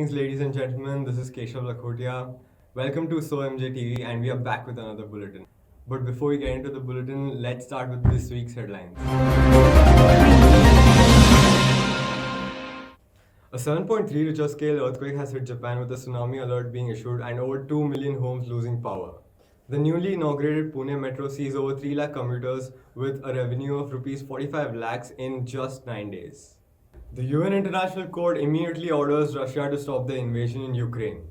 Greetings, ladies and gentlemen. This is Keshav Lakhotia. Welcome to SOMJ TV, and we are back with another bulletin. But before we get into the bulletin, let's start with this week's headlines. A 7.3 Richter scale earthquake has hit Japan with a tsunami alert being issued and over 2 million homes losing power. The newly inaugurated Pune Metro sees over 3 lakh commuters with a revenue of Rs 45 lakhs in just 9 days. The UN International Court immediately orders Russia to stop the invasion in Ukraine.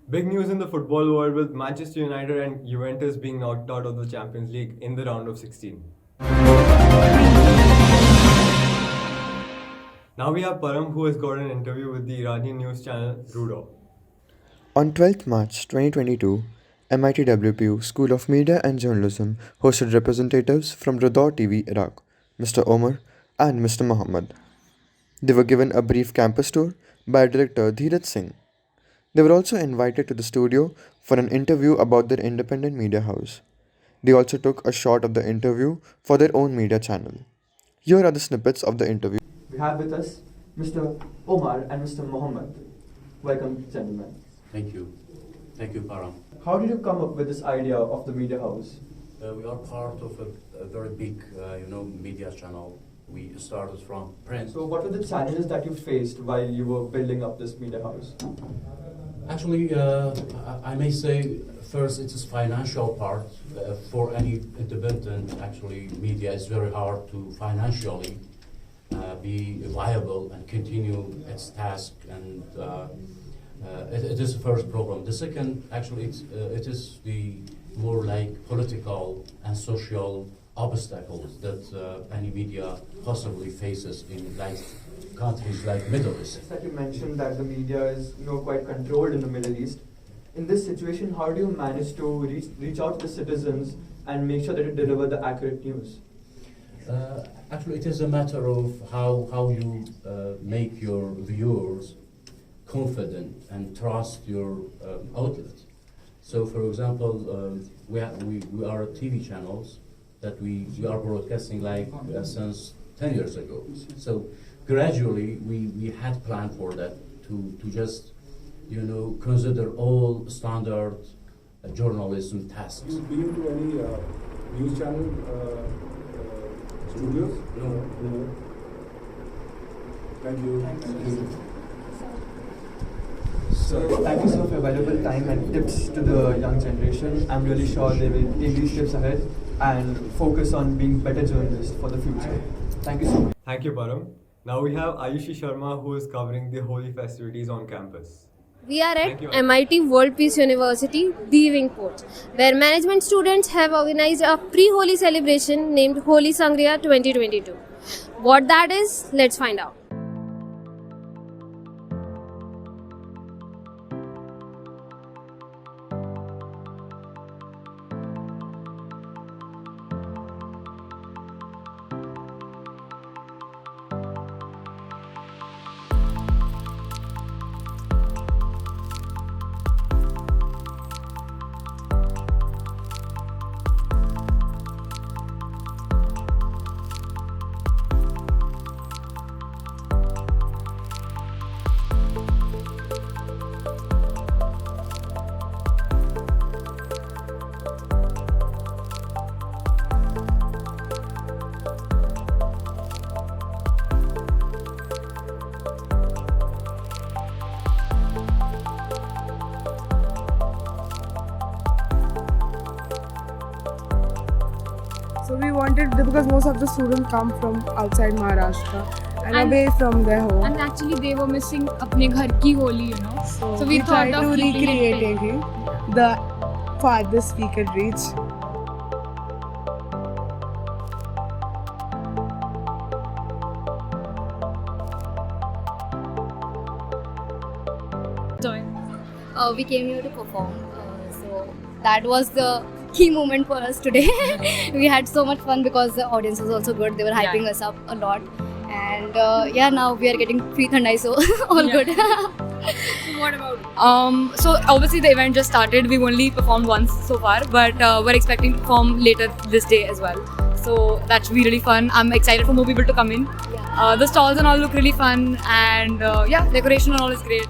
Big news in the football world with Manchester United and Juventus being knocked out of the Champions League in the round of 16. Now we have Param, who has got an interview with the Iranian news channel Rudo. On 12th March 2022, MIT-WPU School of Media and Journalism hosted representatives from Radha TV Iraq, Mr. Omar and Mr. Muhammad. They were given a brief campus tour by director Dheeraj Singh. They were also invited to the studio for an interview about their independent media house. They also took a shot of the interview for their own media channel. Here are the snippets of the interview. We have with us Mr. Omar and Mr. Muhammad. Welcome, gentlemen. Thank you. Thank you, Param. How did you come up with this idea of the media house? We are part of a very big, media channel. We started from print. So what were the challenges that you faced while you were building up this media house? Actually, I may say first it is financial part. For any independent, actually, media is very hard to financially be viable and continue its task, and it is the first problem. The second, actually, it is the more like political and social obstacles that any media possibly faces in like countries like Middle East. That you mentioned that the media is quite controlled in the Middle East. In this situation, how do you manage to reach out to the citizens and make sure that you deliver the accurate news? Actually, it is a matter of how you make your viewers confident and trust your outlet. So, for example, we are TV channels that we are broadcasting like since 10 years ago. So gradually we had planned for that to just consider all standard journalism tasks. You've been to any news channel studios? No. Thank you. So thank you, sir, for your valuable time and tips to the young generation. I'm really sure they will take these tips ahead and focus on being better journalists for the future. Thank you so much. Thank you, Param. Now we have Ayushi Sharma, who is covering the Holi festivities on campus. We are at MIT-WPU University, the Wingport, where management students have organized a pre-Holi celebration named Holi Sangria 2022. What that is, let's find out. So we wanted, because most of the students come from outside Maharashtra and away from their home. And actually they were missing apne ghar ki Holi, So we thought tried of to recreate keeping it the farthest we could reach. We came here to perform, so that was the key moment for us today. We had so much fun because the audience was also good. They were hyping us up a lot, and now we are getting free thandai, so all good. What about so obviously the event just started. We've only performed once so far, but we're expecting to perform later this day as well. So that should be really fun. I'm excited for more people to come in. The stalls and all look really fun, and decoration and all is great.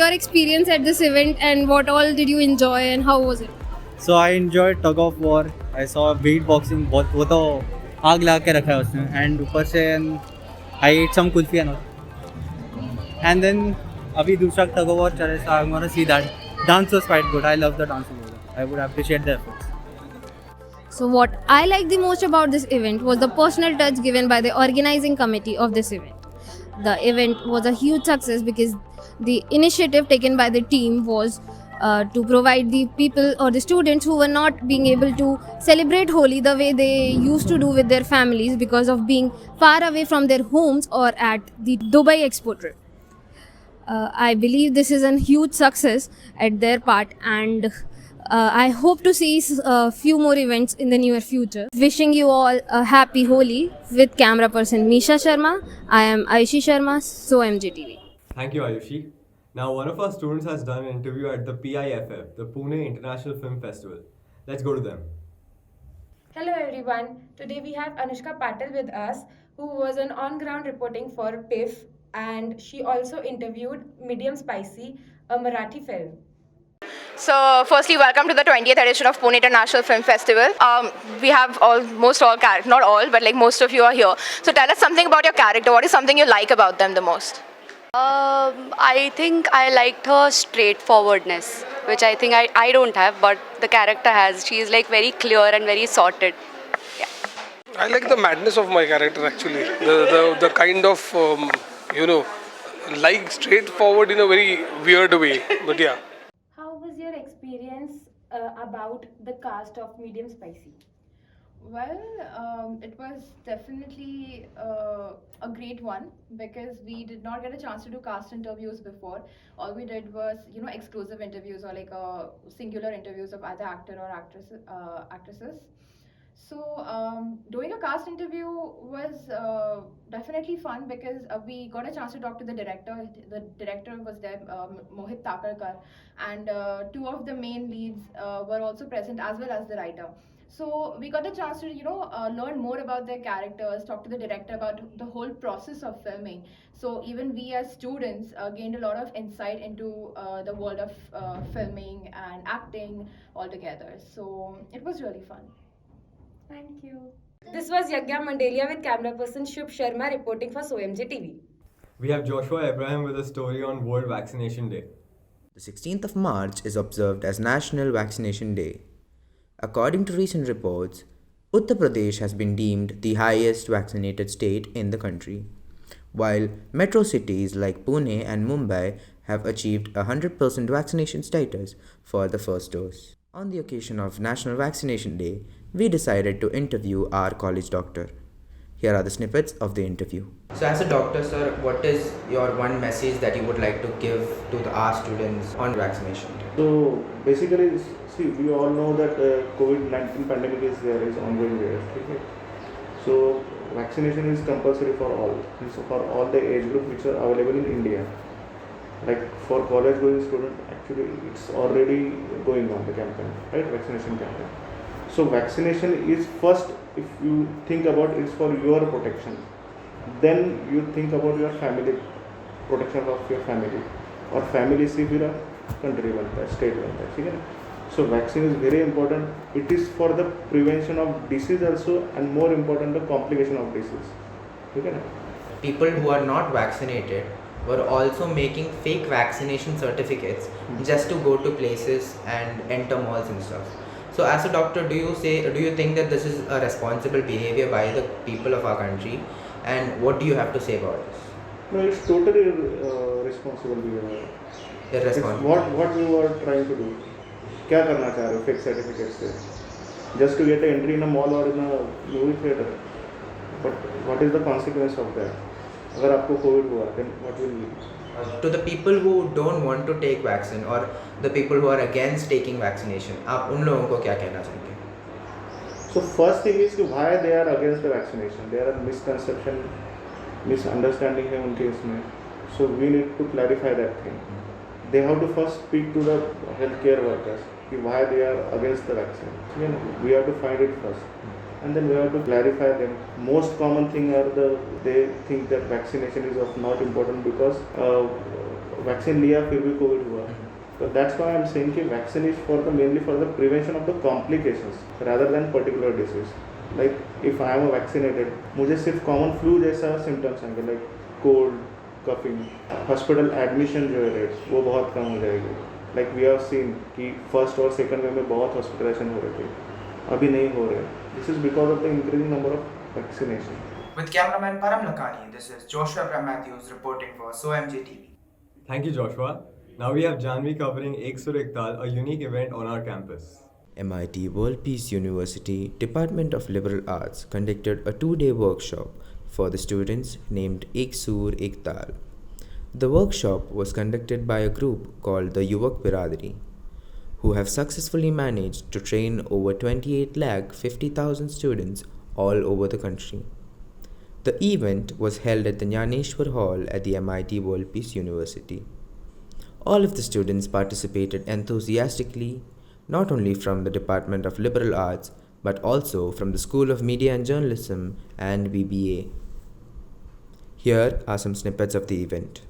your experience at this event and what all did you enjoy and how was it? So I enjoyed tug of war. I saw weight boxing. बहुत वो तो आग लगा के रखा है उसने. And ऊपर से I ate some kulfi and all. And then अभी दूसरा tug of war चल रहा है. So I'm gonna see that. Dance was quite good. I love the dance. I would appreciate the efforts. So what I liked the most about this event was the personal touch given by the organizing committee of this event. The event was a huge success because the initiative taken by the team was to provide the people or the students who were not being able to celebrate Holi the way they used to do with their families because of being far away from their homes or at the Dubai Expo trip. I believe this is a huge success at their part, and I hope to see a few more events in the near future. Wishing you all a happy Holi with camera person Misha Sharma. I am Aishi Sharma, SOMJ TV. Thank you, Ayushi. Now, one of our students has done an interview at the PIFF, the Pune International Film Festival. Let's go to them. Hello everyone. Today we have Anushka Patil with us, who was on-ground reporting for PIF, and she also interviewed Medium Spicy, a Marathi film. So, firstly, welcome to the 20th edition of Pune International Film Festival. We have almost all characters, not all, but like most of you are here. So, tell us something about your character. What is something you like about them the most? I think I liked her straightforwardness, which I think I don't have, but the character has. She is like very clear and very sorted. Yeah. I like the madness of my character actually. The kind of, like straightforward in a very weird way. But yeah. How was your experience about the cast of Medium Spicy? Well, it was definitely a great one because we did not get a chance to do cast interviews before. All we did was, exclusive interviews or like singular interviews of other actor or actresses. So doing a cast interview was definitely fun because we got a chance to talk to the director. The director was there, Mohit Takarkar, and two of the main leads were also present as well as the writer. So we got a chance to, learn more about their characters, talk to the director about the whole process of filming. So even we as students gained a lot of insight into the world of filming and acting altogether. So it was really fun. Thank you. This was Yagya Mandelia with camera person Shubh Sharma reporting for SOMJ TV. We have Joshua Abraham with a story on World Vaccination Day. The 16th of March is observed as National Vaccination Day. According to recent reports, Uttar Pradesh has been deemed the highest vaccinated state in the country, while metro cities like Pune and Mumbai have achieved 100% vaccination status for the first dose. On the occasion of National Vaccination Day, we decided to interview our college doctor. Here are the snippets of the interview. So as a doctor, sir, what is your one message that you would like to give to our students on vaccination? So basically, see, we all know that COVID-19 pandemic is ongoing there. Okay? So vaccination is compulsory for all the age group which are available in India. Like for college going student, actually it's already going on the campaign, right? Vaccination campaign. So vaccination is first, if you think about it's for your protection, then you think about your family, protection of your family, or family से फिर country बनता है, state बनता है, ठीक है ना? So vaccine is very important. It is for the prevention of disease also, and more important the complication of disease, ठीक है ना? People who are not vaccinated were also making fake vaccination certificates just to go to places and enter malls and stuff. So as a doctor, do you think that this is a responsible behavior by the people of our country, and what do you have to say about this? No, it's totally responsible behavior. Irresponsible. What we were trying to do? क्या करना चाह रहे हो fake certificates से? Just to get an entry in a mall or in a movie theater. But what is the consequence of that? अगर आपको COVID हुआ, then what will be? To the people who don't want to take vaccine or the people who are against taking vaccination, आप उन लोगों को क्या कहना चाहेंगे? So first thing is why they are against the vaccination. There are misconception, misunderstanding है उनके इसमें. So we need to clarify that thing. They have to first speak to the healthcare workers why they are against the vaccine. We have to find it first. And then we have to clarify them. Most common thing are they think that vaccination is of not important because vaccine लिया फिर भी Covid हुआ. So that's why I'm saying कि vaccine is for the mainly for the prevention of the complications rather than particular disease. Like if I am vaccinated, मुझे सिर्फ common flu जैसा symptoms आएंगे like cold, coughing. Hospital admission जो है rate वो बहुत कम हो जाएगी. Like we have seen कि first और second wave में बहुत hospitalization हो रहे थे, अभी नहीं हो रहे. This is because of the increasing number of vaccination. With cameraman Param Lakani, this is Joshua Matthews reporting for SOMJ TV. Thank you, Joshua. Now we have Janvi covering Xurekthal, a unique event on our campus. MIT-WPU University Department of Liberal Arts conducted a 2-day workshop for the students named Xurekthal. The workshop was conducted by a group called the Xurekthal, who have successfully managed to train over 28,50,000 students all over the country. The event was held at the Jnaneshwar Hall at the MIT-WPU University. All of the students participated enthusiastically, not only from the Department of Liberal Arts, but also from the School of Media and Journalism and BBA. Here are some snippets of the event.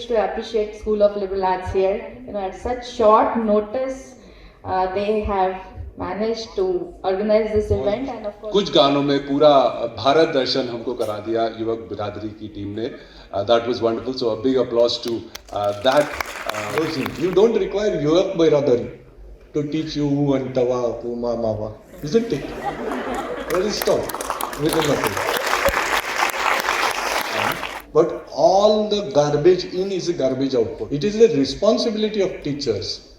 To appreciate School of Liberal Arts here. At such short notice, they have managed to organize this event, and of course, कुछ गानों में पूरा भारत दर्शन हमको करा दिया युवक बिरादरी की टीम ने. That was wonderful. So a big applause to that. You don't require युवक बिरादरी to teach you who and tawa, puma, mawa, isn't it? Where is stop with nothing. But all the garbage in is a garbage output. It is the responsibility of teachers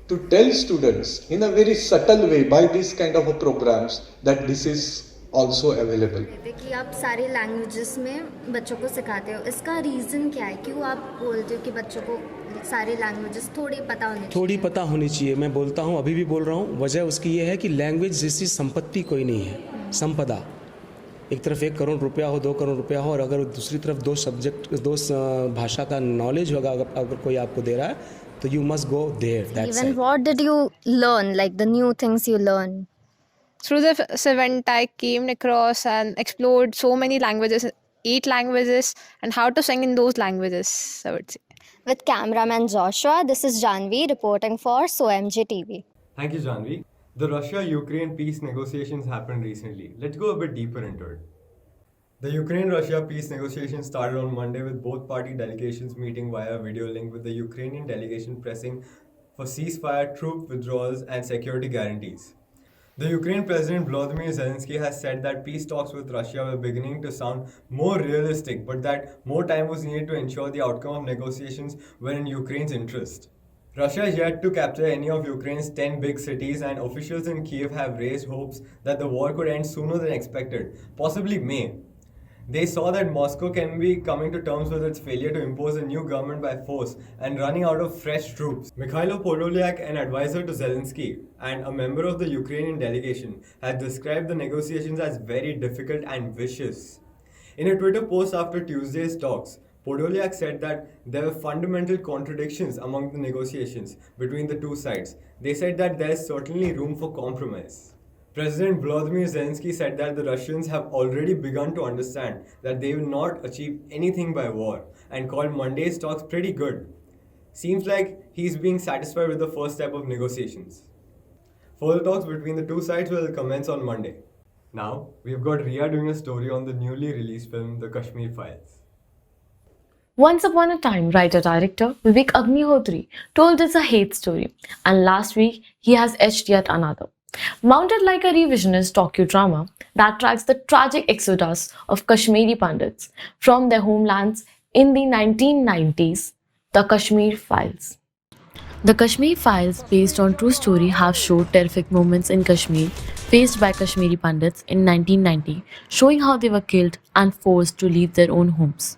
to tell students in a very subtle way by this kind of a programs that this is also available. कि आप सारे languages में बच्चों को सिखाते हो, इसका reason क्या है? क्यों आप बोलते हो कि बच्चों को सारे लैंग्वेजेस थोड़ी पता होनी चाहिए? मैं बोलता हूँ, अभी भी बोल रहा हूँ. वजह उसकी ये है कि लैंग्वेज जैसी संपत्ति कोई नहीं है. संपदा एक तरफ 1 करोड़ रुपया हो, 2 करोड़ रुपया हो, और अगर दूसरी तरफ दो भाषा का नॉलेज होगा अगर कोई आपको दे रहा है, तो you must go there. That's Even it. what did you learn, like the new things you learn? Through this event, I came across and explored so many languages, 8 languages, and how to sing in those languages, I would say. With cameraman Joshua, this is Janvi reporting for SOMJ TV. Thank you, Janvi. The Russia-Ukraine peace negotiations happened recently. Let's go a bit deeper into it. The Ukraine-Russia peace negotiations started on Monday with both party delegations meeting via video link, with the Ukrainian delegation pressing for ceasefire, troop withdrawals and security guarantees. The Ukraine President Volodymyr Zelensky has said that peace talks with Russia were beginning to sound more realistic, but that more time was needed to ensure the outcome of negotiations were in Ukraine's interest. Russia is yet to capture any of Ukraine's 10 big cities, and officials in Kiev have raised hopes that the war could end sooner than expected, possibly May. They saw that Moscow can be coming to terms with its failure to impose a new government by force and running out of fresh troops. Mikhailo Podolyak, an advisor to Zelensky and a member of the Ukrainian delegation, has described the negotiations as very difficult and vicious. In a Twitter post after Tuesday's talks, Podolyak said that there were fundamental contradictions among the negotiations between the two sides. They said that there is certainly room for compromise. President Volodymyr Zelensky said that the Russians have already begun to understand that they will not achieve anything by war, and called Monday's talks pretty good. Seems like he's being satisfied with the first step of negotiations. Further talks between the two sides will commence on Monday. Now, we've got Riya doing a story on the newly released film, The Kashmir Files. Once upon a time, writer-director Vivek Agnihotri told us a hate story, and last week he has etched yet another. Mounted like a revisionist docudrama that tracks the tragic exodus of Kashmiri Pandits from their homelands in the 1990s, The Kashmir Files. The Kashmir Files, based on true story, have showed terrific moments in Kashmir faced by Kashmiri Pandits in 1990, showing how they were killed and forced to leave their own homes.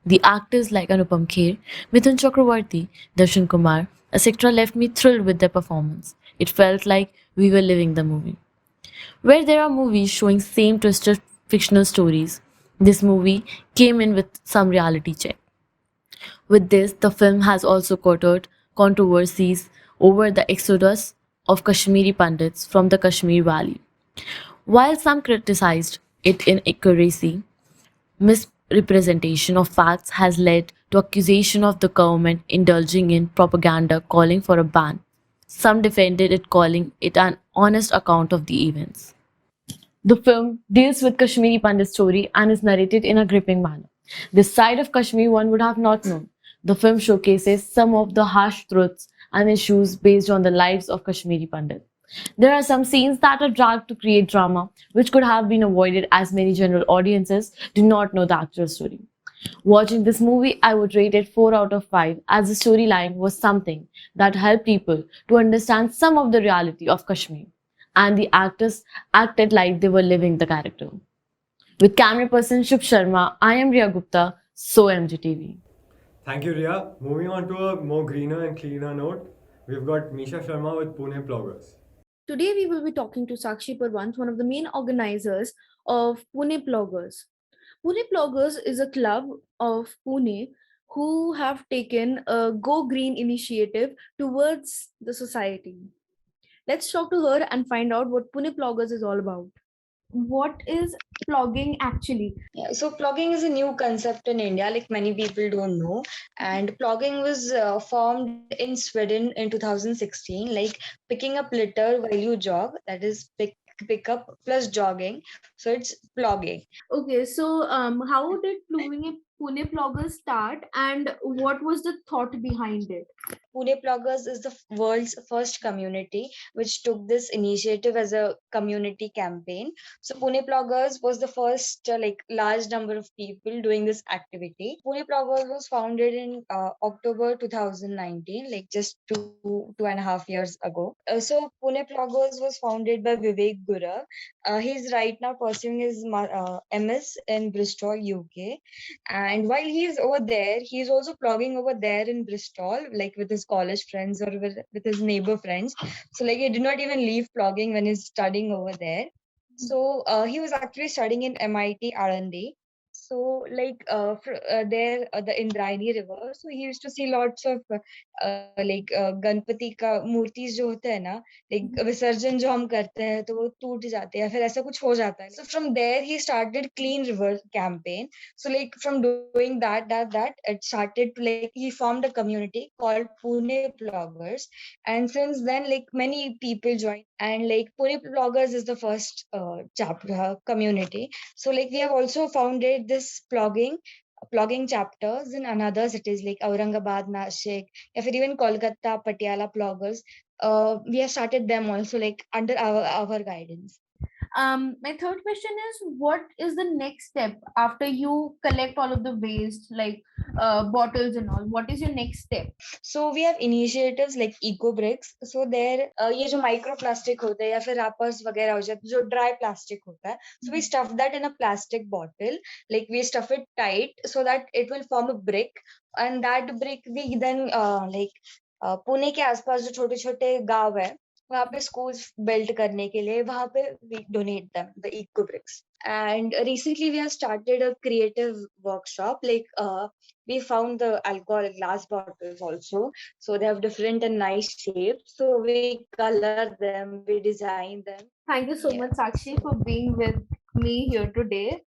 The actors like Anupam Kher, Mithun Chakravarti, Darshan Kumar, etc. left me thrilled with their performance. It felt like we were living the movie. Where there are movies showing same twisted fictional stories, this movie came in with some reality check. With this, the film has also courted controversies over the exodus of Kashmiri Pandits from the Kashmir Valley. While some criticized its inaccuracy, misrepresentation of facts has led to accusation of the government indulging in propaganda calling for a ban. Some defended it, calling it an honest account of the events. The film deals with Kashmiri Pandit's story and is narrated in a gripping manner. This side of Kashmir one would have not known. The film showcases some of the harsh truths and issues based on the lives of Kashmiri Pandit. There are some scenes that are dragged to create drama, which could have been avoided as many general audiences do not know the actual story. Watching this movie, I would rate it 4 out of 5 as the storyline was something that helped people to understand some of the reality of Kashmir and the actors acted like they were living the character. With camera person Shubh Sharma, I am Riya Gupta, SOMJ TV. Thank you, Riya. Moving on to a more greener and cleaner note, we've got Misha Sharma with Pune Bloggers. Today we will be talking to Sakshi Parwant, one of the main organizers of Pune Bloggers. Pune Bloggers is a club of Pune who have taken a Go Green initiative towards the society. Let's talk to her and find out what Pune Bloggers is all about. What is blogging actually? Yeah, so blogging is a new concept in India, like many people don't know. And blogging was formed in Sweden in 2016, like picking up litter while you jog, that is pick up plus jogging. So it's blogging. Okay, so how did Pune Bloggers start and what was the thought behind it? Pune Bloggers is the world's first community which took this initiative as a community campaign. So Pune Bloggers was the first like large number of people doing this activity. Pune Bloggers was founded in October 2019, like just two and a half years ago. So Pune Bloggers was founded by Vivek Gura. He's right now pursuing his MS in Bristol, UK. And while he's over there, he's also blogging over there in Bristol, like with his college friends or with his neighbor friends. So like he did not even leave blogging when he's studying over there. So he was actually studying in MIT R&D. So like there the Indrayani river. So he used to see lots of Ganpati का मूर्तिज जो होते हैं ना, like विसर्जन जो हम करते हैं तो वो टूट जाते हैं या फिर ऐसा कुछ हो जाता है. So from there he started clean river campaign. So like from doing that it started to like he formed a community called Pune Bloggers, and since then like many people joined, and like Pune Bloggers is the first chapter community. So like we have also founded this blogging chapters in another cities like Aurangabad, Nashik, or even Kolkata, Patiala bloggers. We have started them also like under our guidance. My third question is, what is the next step after you collect all of the waste like bottles and all? What is your next step? So we have initiatives like eco bricks. So there ये जो microplastic होते हैं या फिर wrappers वगैरह हो जाते जो dry plastic होता है, so we stuff that in a plastic bottle, like we stuff it tight so that it will form a brick, and that brick we then Pune के आसपास जो छोटे छोटे गांव है वहाँ पे schools built करने के लिए वहाँ पे we donate them the eco bricks. And recently we have started a creative workshop, like we found the alcohol glass bottles also, so they have different and nice shapes, so we color them, we design them. Thank you so much, Sakshi, for being with me here today.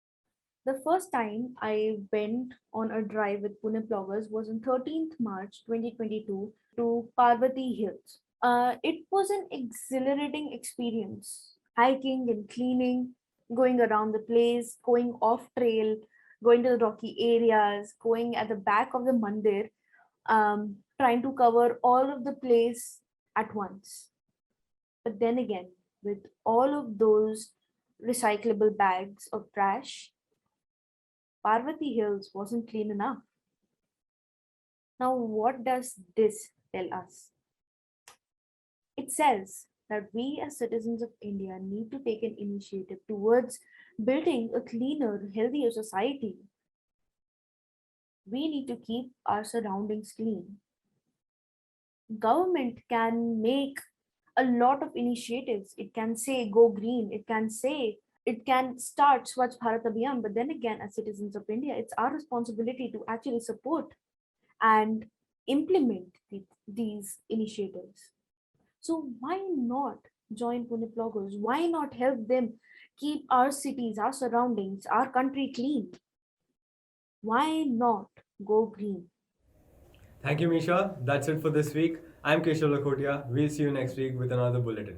The first time I went on a drive with Pune Bloggers was on 13th March 2022 to Parvati Hills. It was an exhilarating experience, hiking and cleaning, going around the place, going off trail, going to the rocky areas, going at the back of the mandir, trying to cover all of the place at once. But then again, with all of those recyclable bags of trash, Parvati Hills wasn't clean enough. Now, what does this tell us? It says that we as citizens of India need to take an initiative towards building a cleaner, healthier society. We need to keep our surroundings clean. Government can make a lot of initiatives. It can say go green, it can say it can start Swachh Bharat Abhiyan, but then again, as citizens of India, it's our responsibility to actually support and implement these initiatives. So why not join Pune Bloggers? Why not help them keep our cities, our surroundings, our country clean? Why not go green? Thank you, Misha. That's it for this week. I'm Keshav Lakhotia. We'll see you next week with another bulletin.